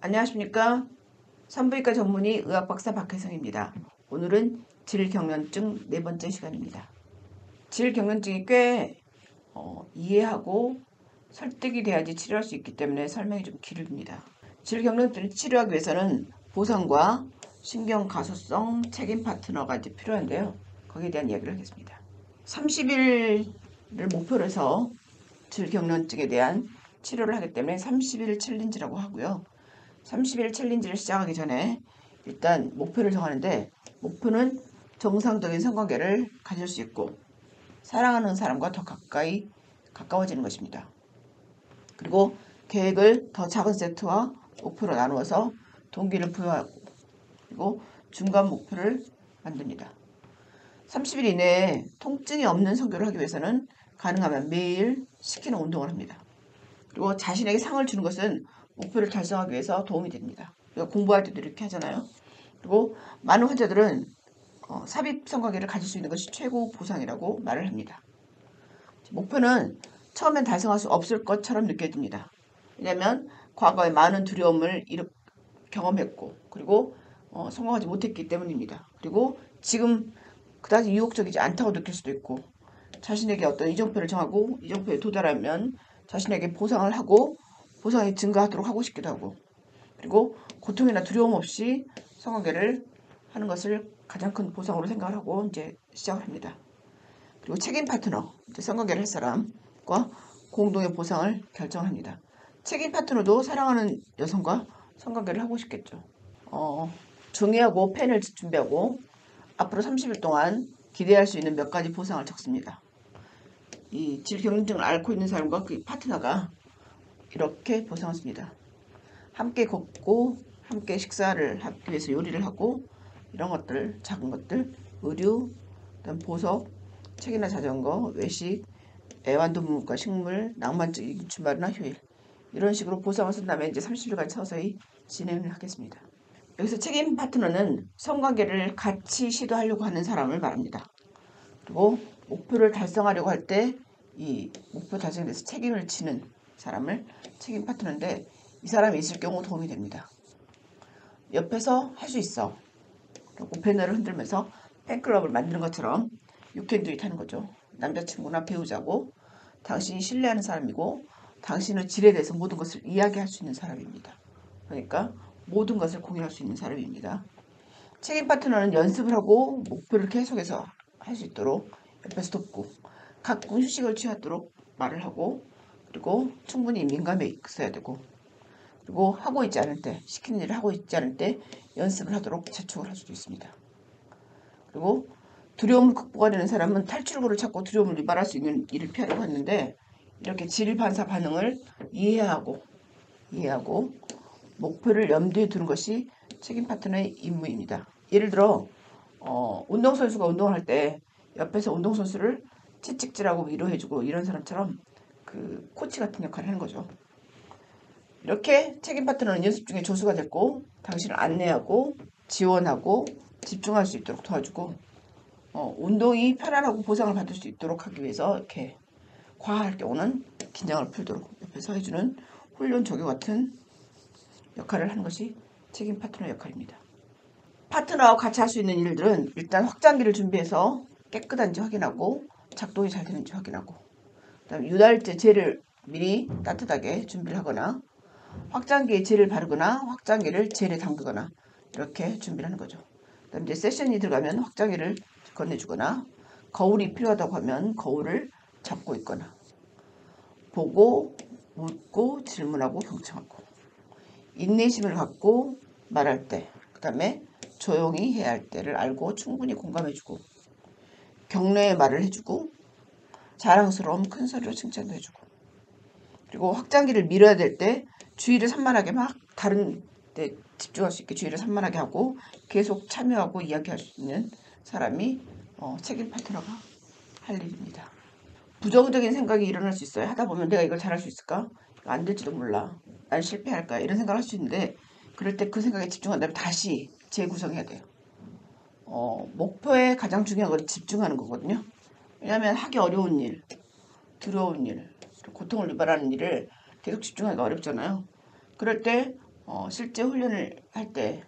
안녕하십니까. 산부인과 전문의 의학박사 박혜성입니다. 오늘은 질경련증 네 번째 시간입니다. 질경련증이 꽤 이해하고 설득이 돼야지 치료할 수 있기 때문에 설명이 좀 길입니다. 질경련증을 치료하기 위해서는 보상과 신경가소성 책임 파트너가 이제 필요한데요. 거기에 대한 이야기를 하겠습니다. 30일을 목표로 해서 질경련증에 대한 치료를 하기 때문에 30일 챌린지라고 하고요. 30일 챌린지를 시작하기 전에 일단 목표를 정하는데, 목표는 정상적인 성관계를 가질 수 있고 사랑하는 사람과 더 가까워지는 것입니다. 그리고 계획을 더 작은 세트와 목표로 나누어서 동기를 부여하고, 그리고 중간 목표를 만듭니다. 30일 이내에 통증이 없는 성교를 하기 위해서는 가능하면 매일 시키는 운동을 합니다. 그리고 자신에게 상을 주는 것은 목표를 달성하기 위해서 도움이 됩니다. 공부할 때도 이렇게 하잖아요. 그리고 많은 환자들은 삽입 성관계를 가질 수 있는 것이 최고 보상이라고 말을 합니다. 목표는 처음엔 달성할 수 없을 것처럼 느껴집니다. 왜냐하면 과거에 많은 두려움을 경험했고, 그리고 성공하지 못했기 때문입니다. 그리고 지금 그다지 유혹적이지 않다고 느낄 수도 있고, 자신에게 어떤 이정표를 정하고 이정표에 도달하면 자신에게 보상을 하고 보상이 증가하도록 하고 싶기도 하고, 그리고 고통이나 두려움 없이 성관계를 하는 것을 가장 큰 보상으로 생각을 하고 이제 시작을 합니다. 그리고 책임 파트너, 이제 성관계를 할 사람과 공동의 보상을 결정합니다. 책임 파트너도 사랑하는 여성과 성관계를 하고 싶겠죠. 종이하고 펜을 준비하고 앞으로 30일 동안 기대할 수 있는 몇 가지 보상을 적습니다. 이 질경련증을 앓고 있는 사람과 그 파트너가 이렇게 보상을 씁니다. 함께 걷고 함께 식사를 하기 위해서 요리를 하고, 이런 것들, 작은 것들, 의류, 그다음 보석, 책이나 자전거, 외식, 애완동물과 식물, 낭만적인 주말이나 휴일, 이런 식으로 보상을 쓴 다음에 이제 30일간 서서히 진행을 하겠습니다. 여기서 책임 파트너는 성관계를 같이 시도하려고 하는 사람을 말합니다. 그리고 목표를 달성하려고 할 때 이 목표 달성에 대해서 책임을 지는 사람을 책임 파트너인데, 이 사람이 있을 경우 도움이 됩니다. 옆에서 할 수 있어 그리고 배너를 흔들면서 팬클럽을 만드는 것처럼 유캔두잇 하는 거죠. 남자친구나 배우자고, 당신이 신뢰하는 사람이고 당신의 질에 대해서 모든 것을 이야기할 수 있는 사람입니다. 그러니까 모든 것을 공유할 수 있는 사람입니다. 책임 파트너는 연습을 하고 목표를 계속해서 할 수 있도록 옆에서 돕고, 가끔 휴식을 취하도록 말을 하고, 그리고 충분히 민감해 있어야 되고, 그리고 하고 있지 않을 때, 시키는 일을 하고 있지 않을 때 연습을 하도록 재촉을 할 수도 있습니다. 그리고 두려움을 극복하려는 사람은 탈출구를 찾고 두려움을 유발할 수 있는 일을 피하려고 했는데, 이렇게 질반사 반응을 이해하고 목표를 염두에 두는 것이 책임 파트너의 임무입니다. 예를 들어 운동선수가 운동을 할 때 옆에서 운동선수를 채찍질하고 위로해주고, 이런 사람처럼 그 코치 같은 역할을 하는 거죠. 이렇게 책임 파트너는 연습 중에 조수가 됐고, 당신을 안내하고 지원하고 집중할 수 있도록 도와주고, 운동이 편안하고 보상을 받을 수 있도록 하기 위해서 이렇게 과할 경우는 긴장을 풀도록 옆에서 해주는 훈련 조교 같은 역할을 하는 것이 책임 파트너 역할입니다. 파트너와 같이 할 수 있는 일들은 일단 확장기를 준비해서 깨끗한지 확인하고 작동이 잘 되는지 확인하고, 그다음에 유달제 젤을 미리 따뜻하게 준비를 하거나, 확장기에 젤을 바르거나 확장기를 젤에 담그거나, 이렇게 준비를 하는 거죠. 그다음에 이제 세션이 들어가면 확장기를 건네주거나, 거울이 필요하다고 하면 거울을 잡고 있거나, 보고 묻고 질문하고 경청하고, 인내심을 갖고 말할 때, 그 다음에 조용히 해야 할 때를 알고 충분히 공감해주고, 격려의 말을 해주고, 자랑스러운 큰 소리로 칭찬도 해주고, 그리고 확장기를 밀어야 될 때 주의를 산만하게 막 다른 데 집중할 수 있게 주의를 산만하게 하고 계속 참여하고 이야기할 수 있는 사람이 책임 파트너가 할 일입니다. 부정적인 생각이 일어날 수 있어요. 하다 보면 내가 이걸 잘할 수 있을까? 안 될지도 몰라. 난 실패할까? 이런 생각을 할 수 있는데, 그럴 때 그 생각에 집중한 다음에 다시 재구성해야 돼요. 목표에 가장 중요한 건 집중하는 거거든요. 왜냐하면 하기 어려운 일, 두려운 일, 고통을 유발하는 일을 계속 집중하기가 어렵잖아요. 그럴 때 실제 훈련을 할 때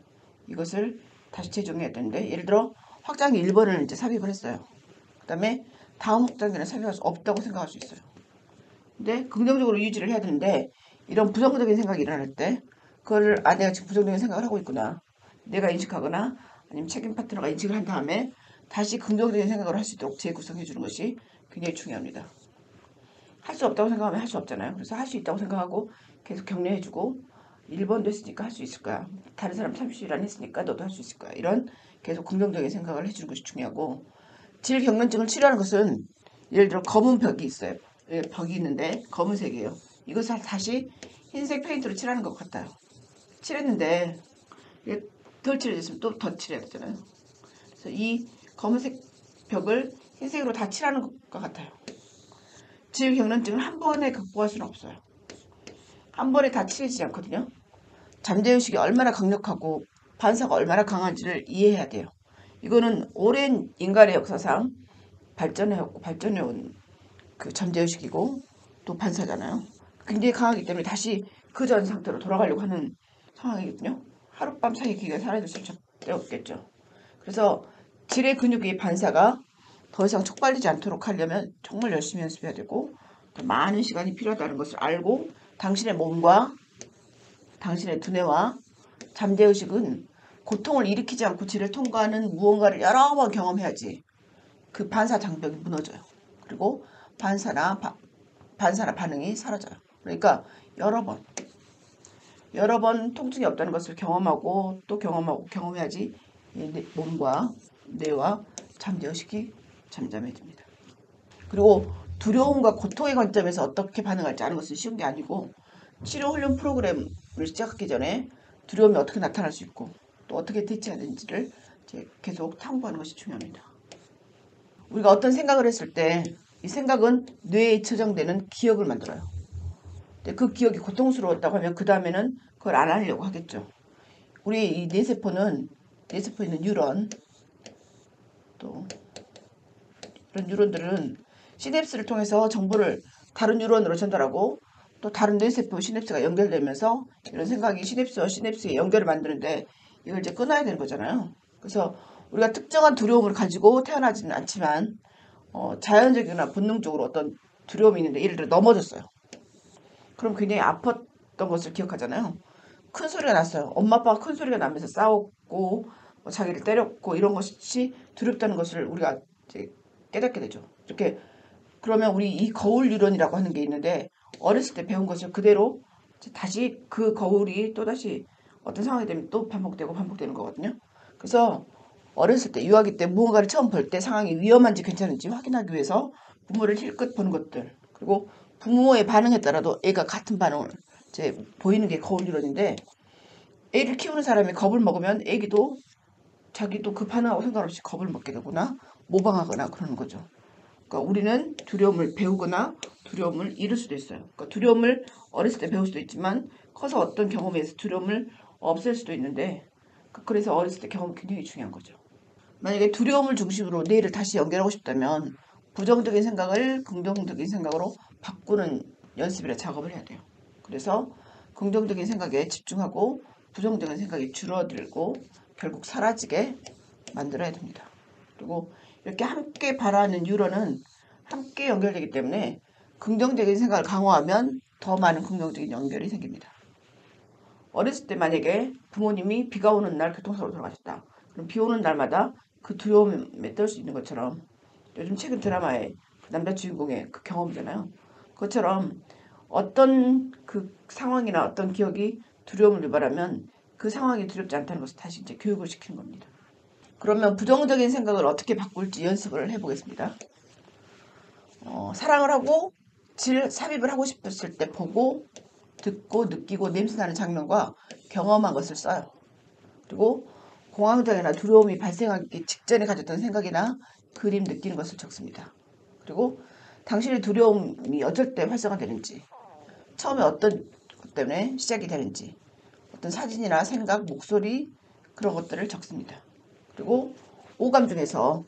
이것을 다시 재정해야 되는데, 예를 들어 확장기 1번을 이제 삽입을 했어요. 그 다음에 다음 확장기는 삽입할 수 없다고 생각할 수 있어요. 근데 긍정적으로 유지를 해야 되는데, 이런 부정적인 생각이 일어날 때 그걸 내가 지금 부정적인 생각을 하고 있구나, 내가 인식하거나 아니면 책임 파트너가 인식을 한 다음에 다시 긍정적인 생각을 할 수 있도록 재구성해 주는 것이 굉장히 중요합니다. 할 수 없다고 생각하면 할 수 없잖아요. 그래서 할 수 있다고 생각하고 계속 격려해주고, 1번도 했으니까 할 수 있을 거야, 다른 사람 30일 했으니까 너도 할 수 있을 거야, 이런 계속 긍정적인 생각을 해주는 것이 중요하고, 질경련증을 치료하는 것은 예를 들어 검은 벽이 있어요. 벽이 있는데 검은색이에요. 이것을 다시 흰색 페인트로 칠하는 것 같아요. 칠했는데 덜 칠해졌으면 또 더 칠해야 되잖아요. 그래서 이 검은색 벽을 흰색으로 다 칠하는 것 같아요. 질경련증을 한 번에 극복할 수는 없어요. 한 번에 다 칠해지지 않거든요. 잠재의식이 얼마나 강력하고 반사가 얼마나 강한지를 이해해야 돼요. 이거는 오랜 인간의 역사상 발전해온 그 잠재의식이고 또 반사잖아요. 굉장히 강하기 때문에 다시 그 전 상태로 돌아가려고 하는 상황이거든요. 하룻밤 사이에 기가 사라질 수 없겠죠. 그래서 질의 근육의 반사가 더 이상 촉발되지 않도록 하려면 정말 열심히 연습해야 되고, 더 많은 시간이 필요하다는 것을 알고, 당신의 몸과 당신의 두뇌와 잠재의식은 고통을 일으키지 않고 질을 통과하는 무언가를 여러 번 경험해야지 그 반사 장벽이 무너져요. 그리고 반사나 반응이 사라져요. 그러니까 여러 번 통증이 없다는 것을 경험하고 또 경험해야지 몸과 뇌와 잠재의식이 잠잠해집니다. 그리고 두려움과 고통의 관점에서 어떻게 반응할지 아는 것은 쉬운 게 아니고, 치료 훈련 프로그램을 시작하기 전에 두려움이 어떻게 나타날 수 있고 또 어떻게 대처해야 되는지를 계속 탐구하는 것이 중요합니다. 우리가 어떤 생각을 했을 때 이 생각은 뇌에 저장되는 기억을 만들어요. 근데 그 기억이 고통스러웠다고 하면 그 다음에는 그걸 안 하려고 하겠죠. 우리 이 뇌세포에 있는 뉴런, 또 이런 뉴런들은 시냅스를 통해서 정보를 다른 뉴런으로 전달하고, 또 다른 뇌세포 시냅스가 연결되면서 이런 생각이 시냅스와 시냅스의 연결을 만드는데 이걸 이제 끊어야 되는 거잖아요. 그래서 우리가 특정한 두려움을 가지고 태어나지는 않지만 자연적이나 본능적으로 어떤 두려움이 있는데, 예를 들어 넘어졌어요. 그럼 굉장히 아팠던 것을 기억하잖아요. 큰 소리가 났어요. 엄마 아빠가 큰 소리가 나면서 싸웠고 자기를 때렸고 이런 것이 두렵다는 것을 우리가 이제 깨닫게 되죠. 이렇게 그러면 우리 이 거울 유런이라고 하는 게 있는데, 어렸을 때 배운 것을 그대로 다시 그 거울이 또다시 어떤 상황이 되면 또 반복되는 거거든요. 그래서 어렸을 때 유아기 때 무언가를 처음 볼 때 상황이 위험한지 괜찮은지 확인하기 위해서 부모를 힐끗 보는 것들, 그리고 부모의 반응에 따라도 애가 같은 반응을 보이는 게 거울 유런인데, 애를 키우는 사람이 겁을 먹으면 애기도 자기도 그 반응하고 상관없이 겁을 먹게 되거나 모방하거나 그러는 거죠. 그러니까 우리는 두려움을 배우거나 두려움을 잃을 수도 있어요. 그러니까 두려움을 어렸을 때 배울 수도 있지만 커서 어떤 경험에 의해서 두려움을 없앨 수도 있는데, 그래서 어렸을 때 경험이 굉장히 중요한 거죠. 만약에 두려움을 중심으로 뇌를 다시 연결하고 싶다면 부정적인 생각을 긍정적인 생각으로 바꾸는 연습이나 작업을 해야 돼요. 그래서 긍정적인 생각에 집중하고 부정적인 생각이 줄어들고 결국 사라지게 만들어야 됩니다. 그리고 이렇게 함께 발화하는 뉴런은 함께 연결되기 때문에 긍정적인 생각을 강화하면 더 많은 긍정적인 연결이 생깁니다. 어렸을 때 만약에 부모님이 비가 오는 날 교통사고로 돌아가셨다. 그럼 비 오는 날마다 그 두려움에 떨 수 있는 것처럼, 요즘 최근 드라마의 남자 주인공의 그 경험이잖아요. 그것처럼 어떤 그 상황이나 어떤 기억이 두려움을 유발하면 그 상황이 두렵지 않다는 것을 다시 이제 교육을 시키는 겁니다. 그러면 부정적인 생각을 어떻게 바꿀지 연습을 해보겠습니다. 사랑을 하고 삽입을 하고 싶었을 때 보고 듣고 느끼고 냄새나는 장면과 경험한 것을 써요. 그리고 공황장애나 두려움이 발생하기 직전에 가졌던 생각이나 그림 느끼는 것을 적습니다. 그리고 당신의 두려움이 어쩔 때 활성화되는지, 처음에 어떤 것 때문에 시작이 되는지, 어떤 사진이나 생각, 목소리 그런 것들을 적습니다. 그리고 오감 중에서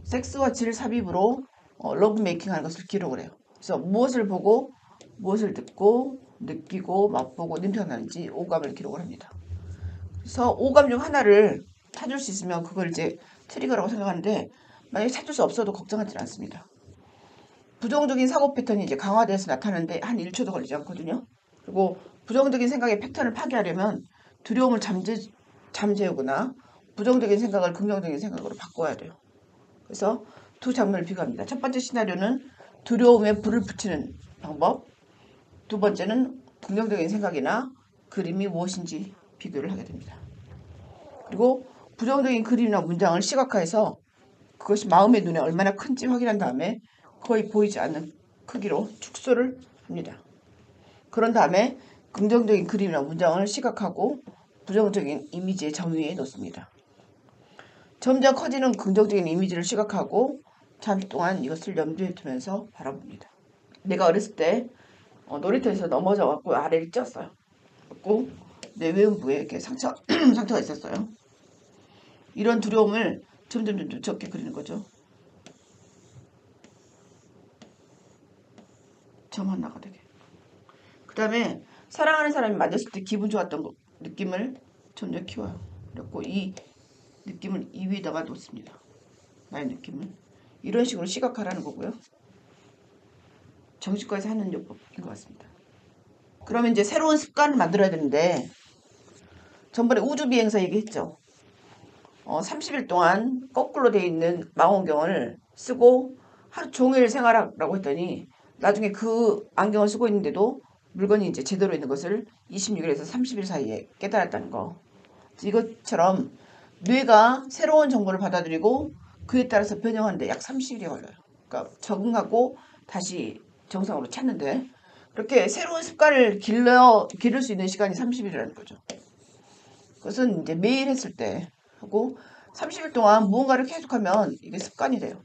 섹스와 질 삽입으로 러브 메이킹 하는 것을 기록을 해요. 그래서 무엇을 보고 무엇을 듣고 느끼고 맛보고 냄새가 나는지 오감을 기록을 합니다. 그래서 오감 중 하나를 찾을 수 있으면 그걸 이제 트리거라고 생각하는데 만약에 찾을 수 없어도 걱정하지 않습니다. 부정적인 사고 패턴이 이제 강화돼서 나타나는데 한 1초도 걸리지 않거든요. 그리고 부정적인 생각의 패턴을 파괴하려면 두려움을 잠재우거나 부정적인 생각을 긍정적인 생각으로 바꿔야 돼요. 그래서 두 장면을 비교합니다. 첫 번째 시나리오는 두려움에 불을 붙이는 방법, 두 번째는 긍정적인 생각이나 그림이 무엇인지 비교를 하게 됩니다. 그리고 부정적인 그림이나 문장을 시각화해서 그것이 마음의 눈에 얼마나 큰지 확인한 다음에 거의 보이지 않는 크기로 축소를 합니다. 그런 다음에 긍정적인 그림이나 문장을 시각하고 부정적인 이미지의 정위에 놓습니다. 점점 커지는 긍정적인 이미지를 시각하고 잠시 동안 이것을 염두에 두면서 바라봅니다. 내가 어렸을 때 놀이터에서 넘어져 갖고 아래를 쪘어요. 그리고 내 외음부에 이렇게 상처가 있었어요. 이런 두려움을 점점 적게 그리는 거죠. 점 하나가 되게. 그 다음에 사랑하는 사람이 만졌을 때 기분 좋았던 느낌을 점점 키워요. 그리고 이 느낌을 이 위에다가 놓습니다. 나의 느낌을. 이런 식으로 시각화라는 거고요. 정신과에서 하는 요법인 것 같습니다. 그러면 이제 새로운 습관을 만들어야 되는데 전번에 우주비행사 얘기했죠. 30일 동안 거꾸로 되어 있는 망원경을 쓰고 하루 종일 생활하라고 했더니 나중에 그 안경을 쓰고 있는데도 물건이 이제 제대로 있는 것을 26일에서 30일 사이에 깨달았다는 거. 이것처럼 뇌가 새로운 정보를 받아들이고 그에 따라서 변형하는데 약 30일이 걸려요. 그러니까 적응하고 다시 정상으로 찾는데 그렇게 새로운 습관을 기를 수 있는 시간이 30일이라는 거죠. 그것은 이제 매일 했을 때 하고 30일 동안 무언가를 계속하면 이게 습관이 돼요.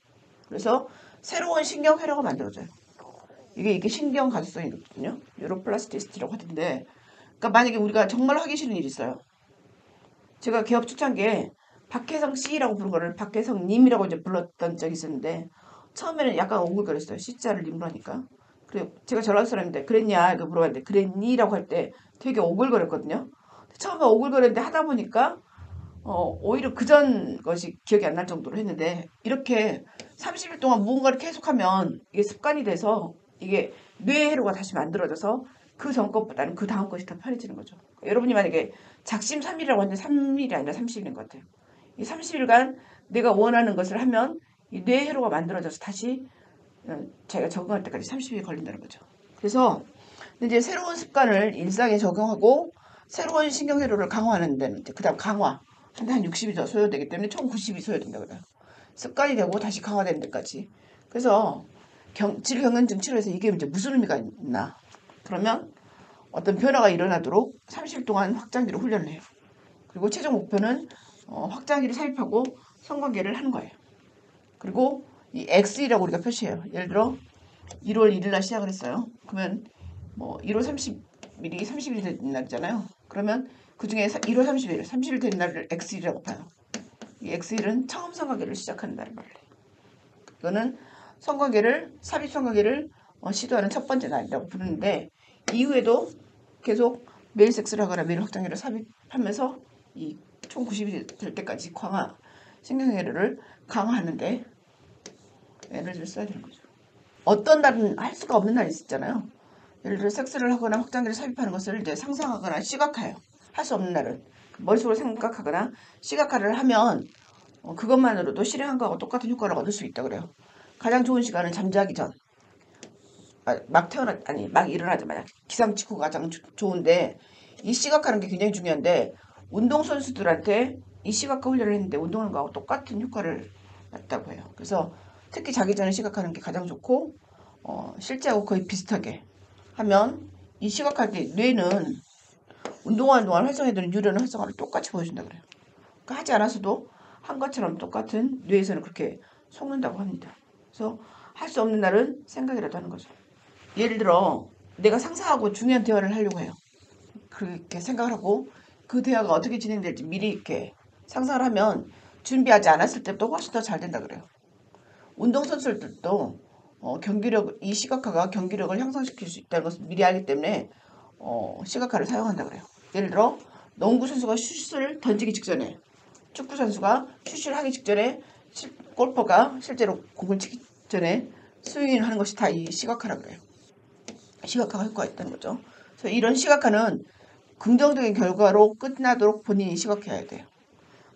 그래서 새로운 신경 회로가 만들어져요. 이게 신경 가독성이거든요. 뉴로플라스티시티라고 하던데, 그러니까 만약에 우리가 정말 하기 싫은 일이 있어요. 제가 개업 초창기에 박혜성 씨라고 부른 거를 박혜성 님이라고 이제 불렀던 적이 있었는데 처음에는 약간 오글거렸어요. C자를 님으로 하니까. 그래 제가 전라도 사람인데 그랬냐 이거 물어봤는데 그랬니라고 할 때 되게 오글거렸거든요. 처음에 오글거렸는데 하다 보니까 오히려 그전 것이 기억이 안 날 정도로 했는데 이렇게 30일 동안 무언가를 계속하면 이게 습관이 돼서 이게 뇌의 회로가 다시 만들어져서 그 전 것보다는 그 다음 것이 더 편해지는 거죠. 여러분이 만약에 작심 3일이라고 하는데 3일이 아니라 30일인 것 같아요. 이 30일간 내가 원하는 것을 하면 이 뇌의 회로가 만들어져서 다시 자기가 적응할 때까지 30일이 걸린다는 거죠. 그래서 이제 새로운 습관을 일상에 적용하고 새로운 신경회로를 강화하는 데는 그 다음 강화 한 60이 더 소요되기 때문에 총 90이 소요된다 그래요. 습관이 되고 다시 강화되는 데까지. 그래서 질경련증 치료에서 이게 이제 무슨 의미가 있나? 그러면 어떤 변화가 일어나도록 30일 동안 확장기로 훈련을 해요. 그리고 최종 목표는 확장기를 삽입하고 성관계를 하는 거예요. 그리고 이 X이라고 우리가 표시해요. 예를 들어 1월 1일 날 시작을 했어요. 그러면 1월 30일이 30일이 된 날이잖아요. 그러면 그 중에 1월 30일 된 날을 X일이라고 봐요. 이 X일은 처음 성관계를 시작하는 날을 말해요. 이거는 삽입 성관계를 시도하는 첫 번째 날이라고 부르는데 이후에도 계속 매일 섹스를 하거나 매일 확장기를 삽입하면서 이 총 90이 될 때까지 신경회로를 강화하는데 에너지를 써야 되는 거죠. 어떤 날은 할 수가 없는 날이 있잖아요. 예를 들어 섹스를 하거나 확장기를 삽입하는 것을 이제 상상하거나 시각화해요. 할 수 없는 날은 머릿속으로 생각하거나 시각화를 하면 그것만으로도 실행한 거하고 똑같은 효과를 얻을 수 있다 그래요. 가장 좋은 시간은 잠자기 전. 막 일어나자마자 기상 직후가 가장 좋은데 이 시각하는 게 굉장히 중요한데 운동선수들한테 이 시각화 훈련을 했는데 운동하는 거하고 똑같은 효과를 났다고 해요. 그래서 특히 자기 전에 시각하는 게 가장 좋고 실제하고 거의 비슷하게 하면 이 시각할 때 뇌는 운동하는 동안 활성화되는 뉴런 활성화를 똑같이 보여준다 그래요. 그러니까 하지 않았어도 한 것처럼 똑같은 뇌에서는 그렇게 속는다고 합니다. 그래서 할 수 없는 날은 생각이라도 하는 거죠. 예를 들어 내가 상사하고 중요한 대화를 하려고 해요. 그렇게 생각을 하고 그 대화가 어떻게 진행될지 미리 이렇게 상상을 하면 준비하지 않았을 때부터 훨씬 더 잘 된다 그래요. 운동선수들도 경기력, 이 시각화가 경기력을 향상시킬 수 있다는 것을 미리 알기 때문에 시각화를 사용한다 그래요. 예를 들어 농구 선수가 슛을 던지기 직전에, 축구 선수가 슛을 하기 직전에, 골퍼가 실제로 공을 치기 전에 스윙을 하는 것이 다 이 시각화라 그래요. 시각화가 효과가 있다는 거죠. 그래서 이런 시각화는 긍정적인 결과로 끝나도록 본인이 시각화해야 돼요.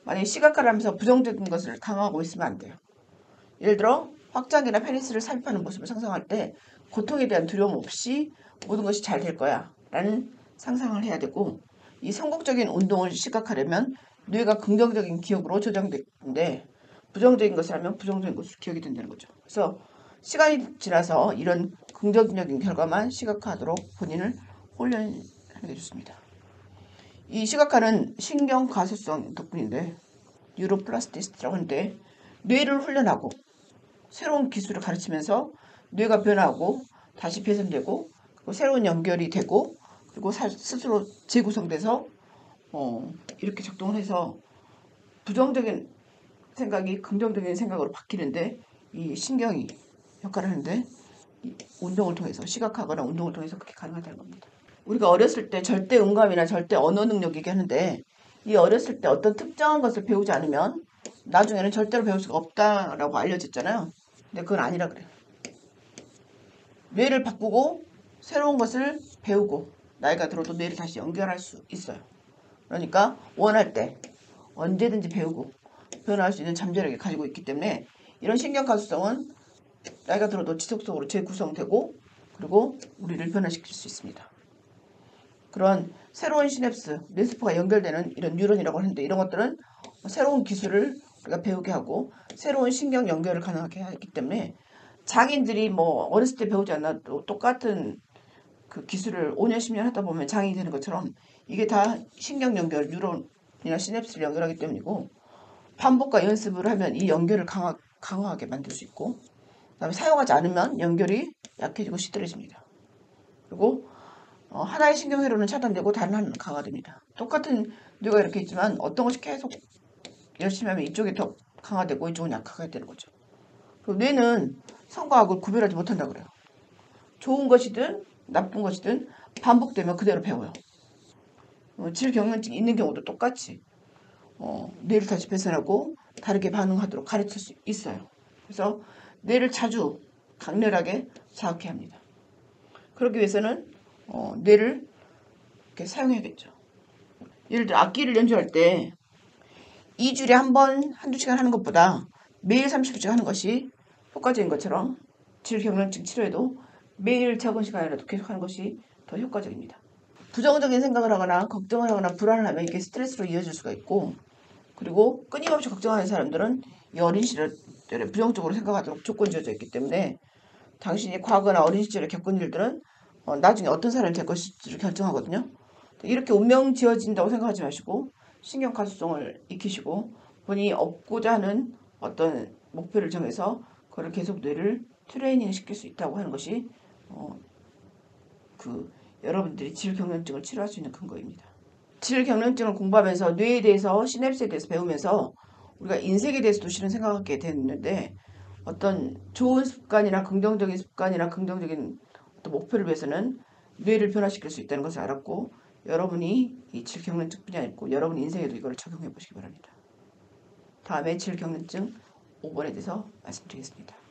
만약에 시각화를 하면서 부정적인 것을 강화하고 있으면 안 돼요. 예를 들어 확장기나 페니스를 삽입하는 모습을 상상할 때 고통에 대한 두려움 없이 모든 것이 잘 될 거야 라는 상상을 해야 되고, 이 성공적인 운동을 시각하려면 뇌가 긍정적인 기억으로 저장되는데 부정적인 것을 하면 부정적인 것으로 기억이 된다는 거죠. 그래서 시간이 지나서 이런 긍정적인 결과만 시각화하도록 본인을 훈련하는 게 좋습니다. 이 시각화는 신경 가소성 덕분인데 뉴로플라스티시티라고 하는데, 뇌를 훈련하고 새로운 기술을 가르치면서 뇌가 변하고 다시 배선되고 그리고 새로운 연결이 되고 그리고 스스로 재구성돼서 이렇게 작동을 해서 부정적인 생각이 긍정적인 생각으로 바뀌는데 이 신경이 역할을 하는데, 이 운동을 통해서 시각하거나 운동을 통해서 그렇게 가능하다는 겁니다. 우리가 어렸을 때 절대 음감이나 절대 언어 능력 얘기하는데, 이 어렸을 때 어떤 특정한 것을 배우지 않으면 나중에는 절대로 배울 수가 없다라고 알려졌잖아요. 근데 그건 아니라 그래요. 뇌를 바꾸고 새로운 것을 배우고 나이가 들어도 뇌를 다시 연결할 수 있어요. 그러니까 원할 때 언제든지 배우고 변화할 수 있는 잠재력을 가지고 있기 때문에 이런 신경 가소성은 나이가 들어도 지속적으로 재구성되고 그리고 우리를 변화시킬 수 있습니다. 그런 새로운 시냅스, 뇌세포가 연결되는 이런 뉴런이라고 하는데, 이런 것들은 새로운 기술을 우리가 배우게 하고 새로운 신경 연결을 가능하게 하기 때문에 장인들이 뭐 어렸을 때 배우지 않아도 똑같은 그 기술을 5년, 10년 하다 보면 장인이 되는 것처럼 이게 다 신경 연결, 뉴런이나 시냅스를 연결하기 때문이고, 반복과 연습을 하면 이 연결을 강화하게 만들 수 있고, 그다음에 사용하지 않으면 연결이 약해지고 시들해집니다. 그리고 하나의 신경회로는 차단되고 다른 하나는 강화됩니다. 똑같은 뇌가 이렇게 있지만 어떤 것이 계속 열심히 하면 이쪽이 더 강화되고 이쪽은 약하게 되는 거죠. 그리고 뇌는 선과 악을 구별하지 못한다 그래요. 좋은 것이든 나쁜 것이든 반복되면 그대로 배워요. 질경련증이 있는 경우도 똑같이 뇌를 다시 배선하고 다르게 반응하도록 가르칠 수 있어요. 그래서 뇌를 자주 강렬하게 자극해야 합니다. 그러기 위해서는 뇌를 이렇게 사용해야겠죠. 예를 들어 악기를 연주할 때 2주일에 한 번, 한두 시간 하는 것보다 매일 30분씩 하는 것이 효과적인 것처럼 질경련증 치료에도 매일 적은 시간이라도 계속 하는 것이 더 효과적입니다. 부정적인 생각을 하거나 걱정을 하거나 불안을 하면 이게 스트레스로 이어질 수가 있고, 그리고 끊임없이 걱정하는 사람들은 이 어린 시절에 부정적으로 생각하도록 조건 지어져 있기 때문에 당신이 과거나 어린 시절에 겪은 일들은 나중에 어떤 사람이 될 것일지를 결정하거든요. 이렇게 운명 지어진다고 생각하지 마시고 신경 가소성을 익히시고 본인이 얻고자 하는 어떤 목표를 정해서 그걸 계속 뇌를 트레이닝 시킬 수 있다고 하는 것이 여러분들이 질경련증을 치료할 수 있는 근거입니다. 질경련증을 공부하면서 뇌에 대해서 시냅스에 대해서 배우면서 우리가 인생에 대해서도 실은 생각하게 됐는데, 어떤 좋은 습관이나 긍정적인 습관이나 긍정적인 어떤 목표를 위해서는 뇌를 변화시킬 수 있다는 것을 알았고, 여러분이 이 질경련증뿐이 아니고 여러분 인생에도 이걸 적용해 보시기 바랍니다. 다음에 질경련증 5번에 대해서 말씀드리겠습니다.